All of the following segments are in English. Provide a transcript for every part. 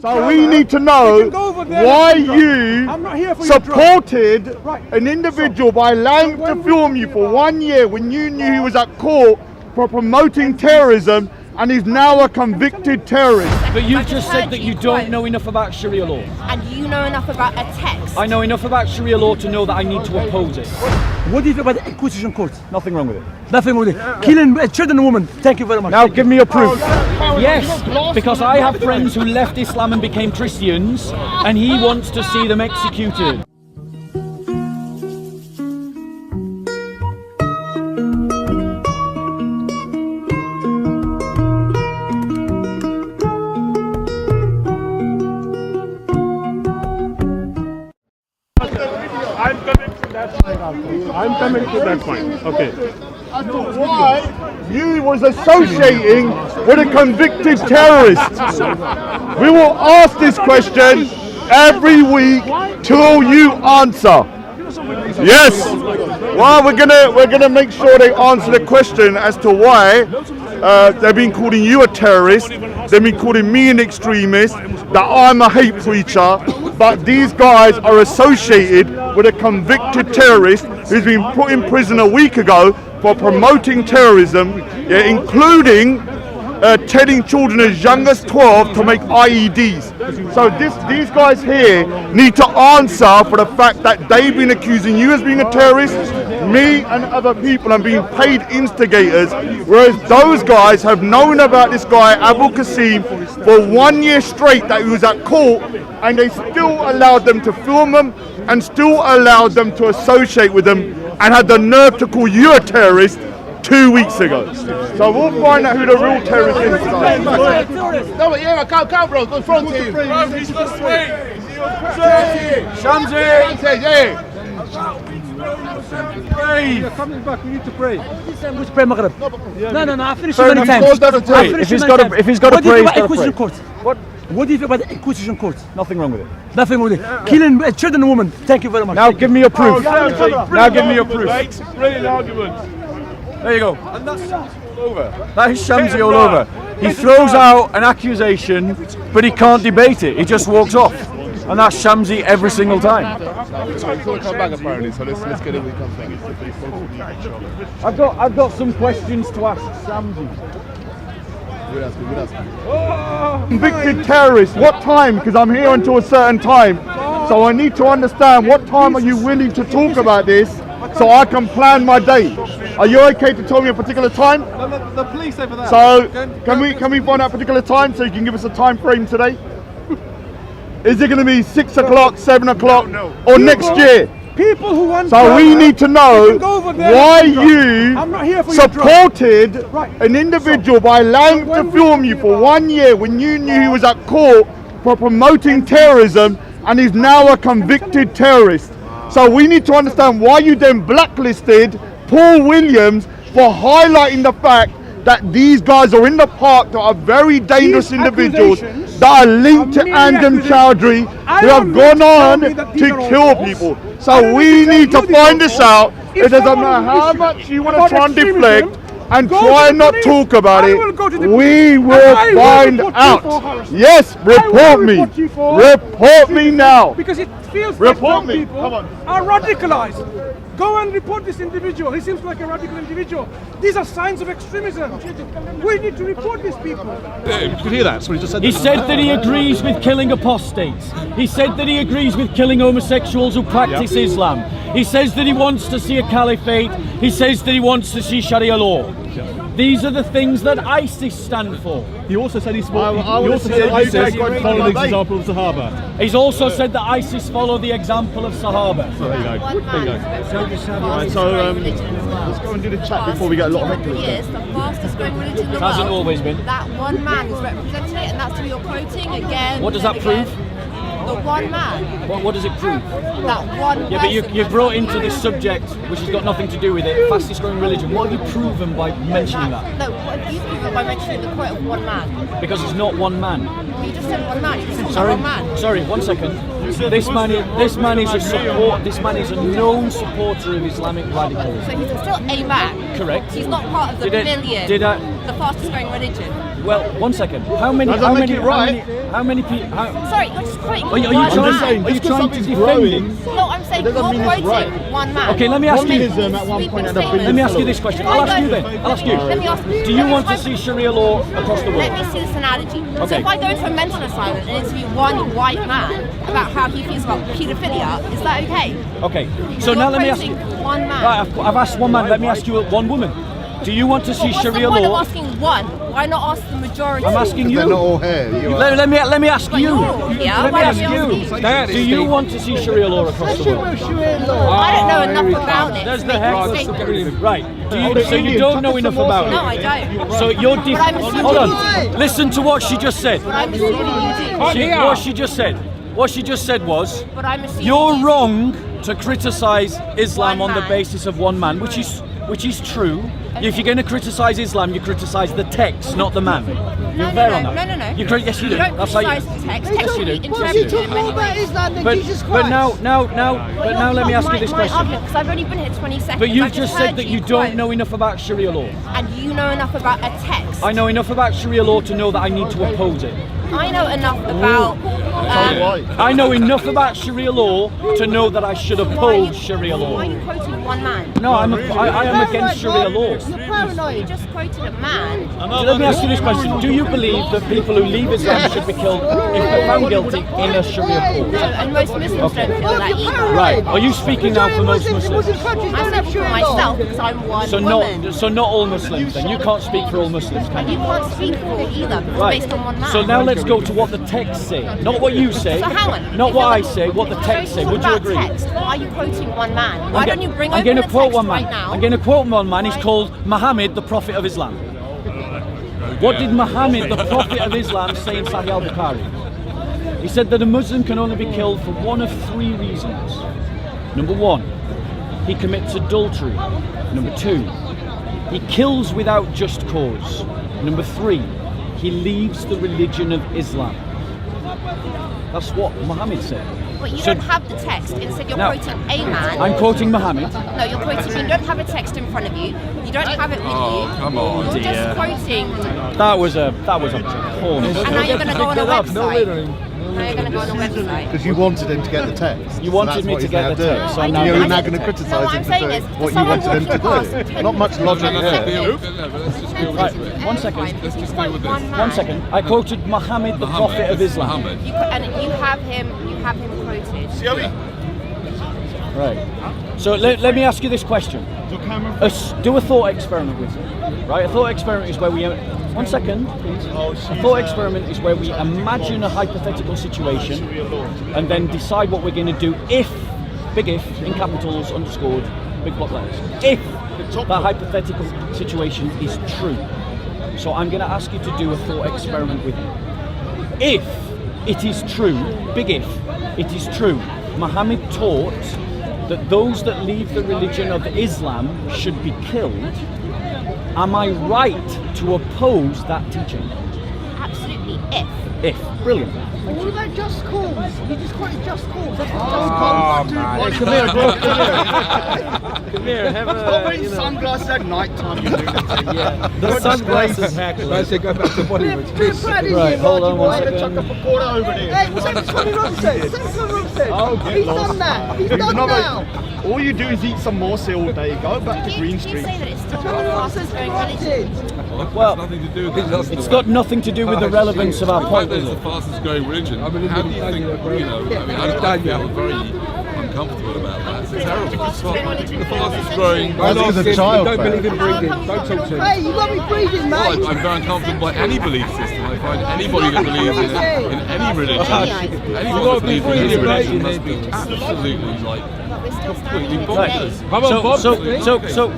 So we need to know why you supported an individual by allowing him to film you for 1 year when you knew he was at court for promoting terrorism and he's now a convicted terrorist. But you've just said that you don't know enough about Sharia law. And you know enough about a text. I know enough about Sharia law to know that I need to oppose it. What do you think about the Inquisition court? Nothing wrong with it. Nothing wrong with it. Killing children and women. Thank you very much. Now give me your proof. Yes, because I have friends who left Islam and became Christians, and he wants to see them executed. I'm coming to that point. Okay. As to why you was associating with a convicted terrorist. We will ask this question every week till you answer. Yes. Well, we're gonna make sure they answer the question as to why they've been calling you a terrorist. They've been calling me an extremist. That I'm a hate preacher. But these guys are associated with a convicted terrorist who's been put in prison a week ago for promoting terrorism, including telling children as young as 12 to make IEDs. So these guys here need to answer for the fact that they've been accusing you as being a terrorist, me and other people, and being paid instigators, whereas those guys have known about this guy Abu Qasim for 1 year straight that he was at court, and they still allowed them to film them and still allowed them to associate with them, and had the nerve to call you a terrorist 2 weeks ago. So we'll find out who the real terrorist is. No, but yeah, come, bro. Confront him. Bro, he's lost weight. Shamsi. Yeah. Pray. Coming back, we need to pray. Which pray Maghrib? No, I finished many times. If he's got to pray, he's got to pray. What do you think about the Inquisition court? Nothing wrong with it. Nothing wrong with it. Killing children and women. Thank you very much. Now give me your proof. Now give me your proof. Brilliant argument. There you go. And that's Shamsi all over. That is Shamsi all over. He throws out an accusation, but he can't debate it. He just walks off. And that's Shamsi every single time. He's going to come back apparently, so let's get it when he comes back. I've got some questions to ask Shamsi. We'll ask him. Convicted terrorist, what time? Because I'm here until a certain time. So I need to understand what time are you willing to talk about this so I can plan my day. Are you okay to tell me a particular time? The police over there. So can we find out a particular time so you can give us a time frame today? Is it going to be 6 o'clock, 7 o'clock, or next year? People who want so we need to know why you supported an individual by allowing him to film you for 1 year when you knew he was at court for promoting terrorism, and he's now a convicted terrorist. So we need to understand why you then blacklisted Paul Williams for highlighting the fact that these guys are in the park that are very dangerous individuals that are linked to Andam Chowdhury, who have gone on to kill people. So we need to find this out. It doesn't matter how much you want to try and deflect and try and not talk about it. We will find out. Yes, report me. Report me now. Because it feels like some people are radicalized. Go and report this individual. He seems like a radical individual. These are signs of extremism. We need to report these people. Did you hear that? Sorry, just said he said that he agrees with killing apostates. He said that he agrees with killing homosexuals who practice Islam. He says that he wants to see a caliphate. He says that he wants to see Sharia law. These are the things that ISIS stand for. He also said he's follow the example of Sahaba. He's also said that ISIS follow the example of Sahaba. So there you go. Right, so let's go and do the chat before we get a lot of heckling. Years, the fastest growing religion in the world. Hasn't always been. That one man is representing it, and that's who you're quoting again. What does that prove? The one man. What does it prove? That one. Yeah, but you brought into this subject, which has got nothing to do with it, fastest growing religion. What have you proven by mentioning that? No, what have you proven by mentioning the quote of one man? Because it's not one man. You just said one man. You just said one man. Sorry, 1 second. This man is a known supporter of Islamic radicals. So he's still a man. Correct. He's not part of the million. The fastest growing religion. Well, one second. How many people? Sorry, you're just quoting Are you one trying, man. are you trying to defend him? No, I'm saying you're quoting one man. Okay, let me ask you. Let me ask you this question. I'll ask you then. I'll ask you. Let me ask you. Do you want to see Sharia law across the Let world? me see this analogy. So Okay. if I go into a mental asylum and interview one white man about how he feels about paedophilia, is that okay? Okay. So You're now let me ask you. quoting one man. Right, I've asked one man. Let me ask you one woman. Do you want to see What's Sharia the point law? of asking one? Why not ask the majority? I'm asking you. They're not all here. You are. Let me ask But you. you're all here. Let me Why ask don't you. you ask Do you want to see Sharia law across the world? I don't know enough about it. There's to the make heck. a statement. Right. So you don't know enough about No, it. I don't. So you're But I'm assuming hold you on. do. Listen to what she just said. But I'm assuming you do. What she just said. What she just said was, But I'm assuming you're you do. wrong to criticize Islam One on the man. basis of one man, which is true. If you're going to criticize Islam, you criticize the text, not the man. You're fair on that. No. Yes, you do. You don't That's how you. criticize the text. Yes, Text you can do. be Yes, you interpreted do. in many ways. But now, let me ask you this question. Because I've only been here 20 seconds. But you've I've just heard said that you don't know enough about Sharia law. And you know enough about a text. I know enough about Sharia law to know that I need to oppose it. I know enough about. I know enough about Sharia law to know that I should oppose Sharia law. Why are you quoting one man? No, I am against Sharia law. You just quoted a man. So let me ask you this question. Do you believe that people who leave Islam should be killed if they're found guilty in a Sharia court? No, and most Muslims don't feel that either. Right. Are you speaking now for most Muslims? I speak for myself because I'm one woman. So not all Muslims then. You can't speak for all Muslims, can And you? you can't speak for all either because Right. it's based on one man. So now let's go to what the text say. Not what you say. So hang on. Not If what you're I gonna- say, what the text say. Would you About agree? text, why are you quoting one man? Why don't you bring I'm over going the to quote text one man. right now? I'm going to quote one man. He's called Muhammad, the Prophet of Islam. What did Muhammad, the Prophet of Islam, say in Sahih al-Bukhari? He said that a Muslim can only be killed for one of three reasons. Number one, he commits adultery. Number two, he kills without just cause. Number three, he leaves the religion of Islam. That's what Muhammad said. But you So- don't have the text. Instead, you're No. quoting a man. I'm quoting Muhammad. No, you're quoting. You don't have a text in front of you. You don't have it with you. Come on. You're just quoting. That was a poor mistake. And now you're going to go on a website. Now you're going to go on a website. Because you wanted him to get the text. You So wanted that's me what to he's get now the doing. text, so I I'm know, now You're I now know. going to No, criticise what him I'm for saying doing is, what you someone wanted him to walking do. across- Not much logic there. Right, one second. Let's just deal with this. One second. I quoted Muhammad, the Prophet of Islam. And you have him quoted. Right. So let me ask you this question. Do a thought experiment with me. Right. A thought experiment is where we. One second, please. A thought experiment is where we imagine a hypothetical situation and then decide what we're going to do if, big if, in capitals, underscored, big block letters. If that hypothetical situation is true. So I'm going to ask you to do a thought experiment with me. If it is true, big if, it is true, Muhammad taught that those that leave the religion of Islam should be killed, am I right to oppose that teaching? Absolutely. If. Brilliant. What about just cause? You just quoted just cause. That's what Come here, bro. Come here. Have Stop wearing sunglasses at night time, you lunatic. Yeah. The sunglasses hackle. I say go back to Bollywood. Right, hold on one Chuck second. a reporter over there. Hey, that's what Ron said. That's what Ron said. He's done that. He's done now. All you do is eat some more all day. Go back to Did Green you Street. say that it's still the fastest growing religion? Well, nothing to do with this. it's got nothing to do with the relevance of our point, It's is the it? fastest growing religion. How do you think, I feel very uncomfortable about that. It's terrible. It's the fastest growing. That's because of child. Don't believe in How breeding. come you Don't talk to him. Hey, you got me breathing, Well, mate. I'm very uncomfortable by any belief system. I find anybody that believes in any religion, anyone that believes in any religion must be absolutely like completely bonkers. So,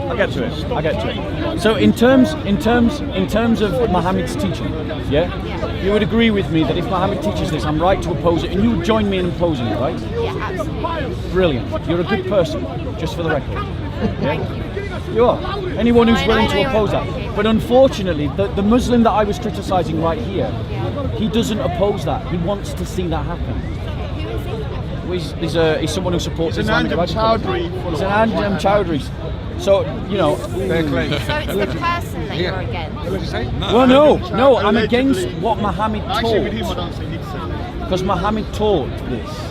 I get to it. So in terms of Muhammad's teaching, yeah, you would agree with me that if Muhammad teaches this, I'm right to oppose it, and you would join me in opposing it, right? Yeah, absolutely. Brilliant. You're a good person, just for the record. Yeah? You are. Anyone who's willing to oppose that. But unfortunately, the Muslim that I was criticising right here, he doesn't oppose that. He wants to see that happen. Who is he? he's someone who supports He's an Islamic Anjam radicalism. Chowdhury. He's an Anjam Chowdhury. So, you know. So it's the person that you're against. Well, no, I'm against what Muhammad Actually, with him, I taught. don't think so. Because Muhammad taught this.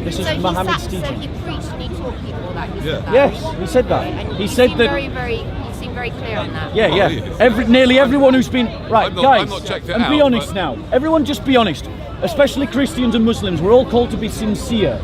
This is Muhammad's So teaching. he preached and he taught people that he said that. Yes, he said that. And He you said seem that. you seem very clear on that. Yeah. Nearly everyone who's been right, I've not guys. checked it And be out, honest but- now. Everyone, just be honest. Especially Christians and Muslims. We're all called to be sincere,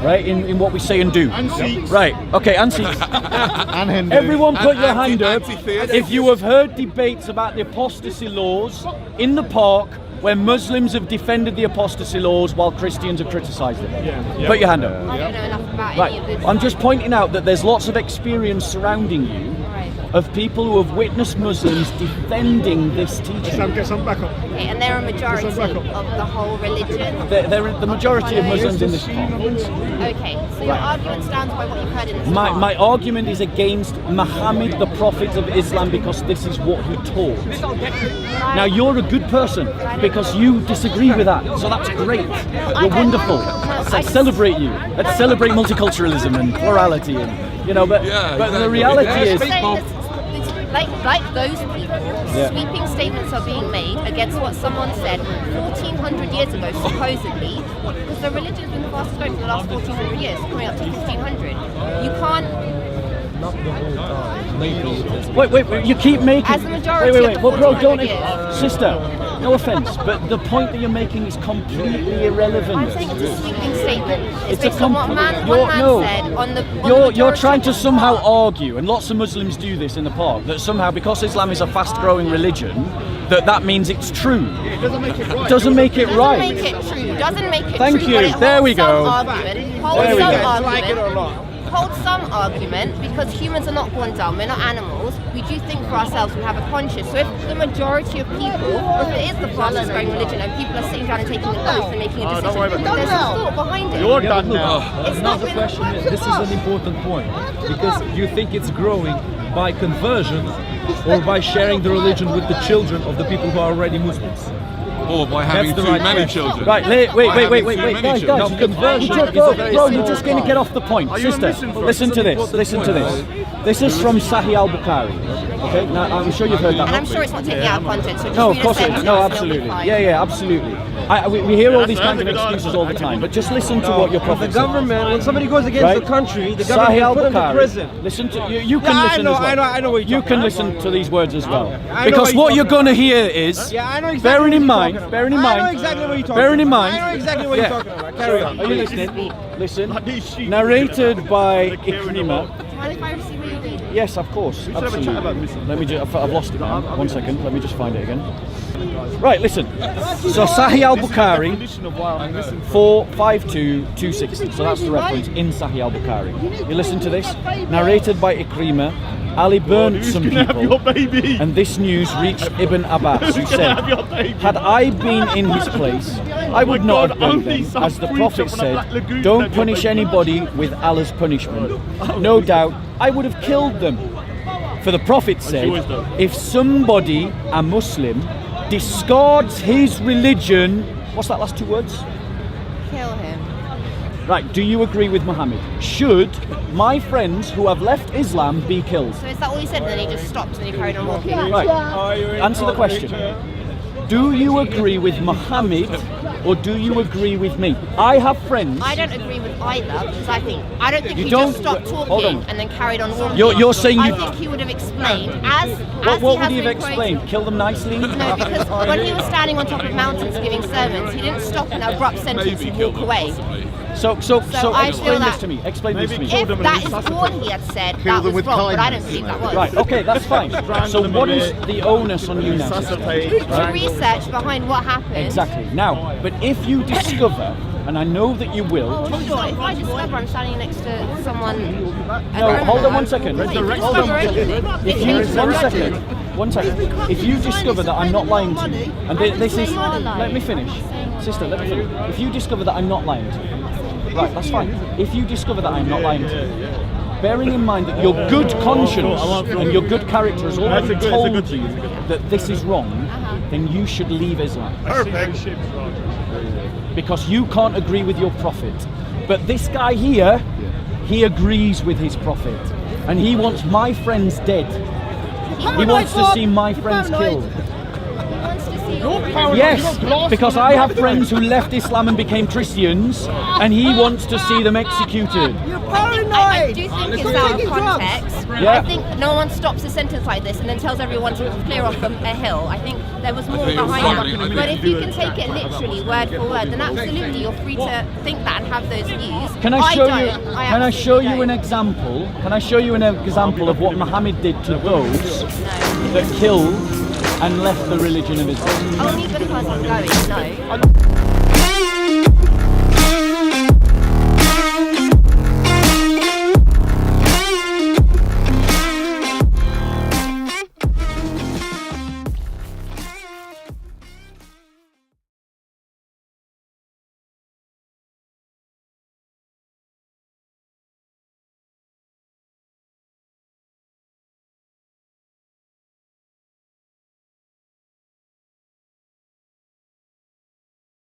right, in what we say and do. And Sikhs. Right. Okay. And Sikhs. And Hindu. Everyone, put And your hand up anti-theist. if you have heard debates about the apostasy laws in the park, where Muslims have defended the apostasy laws while Christians have criticised it. Put your hand up. I don't know enough about Right. any of this. I'm just pointing out that there's lots of experience surrounding you Right. of people who have witnessed Muslims defending this teaching. Get some back up. Okay, and they're a majority of the whole religion. They're the majority of Muslims in this park. Okay, so your argument stands by what you've heard in this talk. My argument is against Muhammad, the prophet of Islam, because this is what he taught. Now you're a good person because you disagree with that, so that's great. You're wonderful. Let's celebrate you. Let's celebrate multiculturalism and plurality, and but the reality is. Like those people, sweeping statements are being made against what someone said 1,400 years ago, supposedly, because the religion's been fast growing for the last 1,400 years, coming up to 1,500. You can't. Wait, you keep making. As the majority Wait. of Well, bro, don't. 1,400 years. Sister, no offense, but the point that you're making is completely irrelevant. I'm saying it's a sweeping statement. It's It's a based on what one man said on the. You're trying to somehow argue, and lots of Muslims do this in the park, that somehow because Islam is a fast-growing religion, that means it's true. It doesn't make it right. Doesn't make it right. Doesn't make it true. Doesn't make it Thank true. you. But it There we holds some go. argument. Holds There we some go. argument. Hold some argument because humans are not born dumb. We're not animals. We do think for ourselves. We have a conscience. So if the majority of people, or if it is the fastest growing religion, and people are sitting down and taking an oath and making a don't decision, worry about there's that. a thought behind it. You're done now. It's not been. Question is, this is an important point because you think it's growing by conversion or by sharing the religion with the children of the people who are already Muslims. Or by having the too right many question. children. Right, wait, guys. Now, conversion is a very Bro, small you're just going to part. get off the point. Are you a Sister, misanthrope? listen to this. Listen to this. This is from Sahih al-Bukhari. Okay, now I'm sure you've heard that. And I'm sure it's not taking out of context. So just No, read of a course it sentence is. No, and it'll be absolutely. fine. Yeah, absolutely. We hear all these kinds of excuses all the time, but just listen to what your The prophet said. government, when somebody goes against Right? the country, the Sahih government can put them in al-Bukhari. prison. Listen to you can Yeah, listen as well. I know what you're You talking can about. listen to these words as well. I know Because what what you're you're going to hear is, Yeah, I know exactly bearing what in you're mind, talking bearing in about. I mind, know exactly what you're talking bearing in about. mind. I know exactly what Yeah. you're talking about. Carry on. Are you listening? Listen. Narrated by Ikrimah. Do you mind if I receive what you read? Yes, of course. Absolutely. Let me just, I've lost it now. 1 second. Let me just find it again. Right, listen. So Sahih al-Bukhari 452260. So that's the reference in Sahih al-Bukhari. You listen to this. Narrated by Ikrimah. Ali burned some people, and this news reached Ibn Abbas, who said, "Had I been in his place, I would not have burned them, as the Prophet said, don't punish anybody with Allah's punishment. No doubt, I would have killed them. For the Prophet said, if somebody, a Muslim, discards his religion," what's that last two words? Kill him. Right, do you agree with Muhammad? Should my friends who have left Islam be killed? So is that all he said? And then he just stopped and he carried on walking. Right, answer the question. Do you agree with Muhammad or do you agree with me? I have friends. I don't agree with either because I don't think You he don't- just stopped hold talking on. and then carried on walking. You're saying I you- think he would have explained as What would has he have been explained? Kill them nicely? No, because when he was standing on top of mountains giving sermons, he didn't stop in an abrupt sentence and walk away. So I feel explain this that- to me. Explain this to me. If that is all he had said, that was wrong, but I don't believe that was. Right, okay, that's fine. So what is the onus on you now? sister? To research behind what happened. Exactly. Now, but if you discover, and I know that you will, Oh, sure. If I discover I'm standing next to someone. no, hold on 1 second. Wait, Hold on. discover anything. If you, 1 second. 1 second. If you discover that I'm not lying to you, and this is, let me finish, sister. Let me finish. If you discover that I'm not lying to you, right, that's fine. If you discover that I'm not lying to you, bearing in mind that your good conscience and your good character has already told you that this is wrong, then you should leave Islam. Perfect. Because you can't agree with your prophet. But this guy here, he agrees with his prophet, and he wants my friends dead. He wants to see my friends killed. Yes, because I have friends who left Islam and became Christians, and he wants to see them executed. You're paranoid. I do think it's out of context. Yeah. I think no one stops a sentence like this and then tells everyone to clear off a hill. I think there was more behind it. But if you can take it literally, word for word, then absolutely you're free to think that and have those views. Can I show you? don't. Can I show you an don't. example? Can I show you an example of what Muhammad did to those that killed and left the religion of Islam? Only because I'm going, no.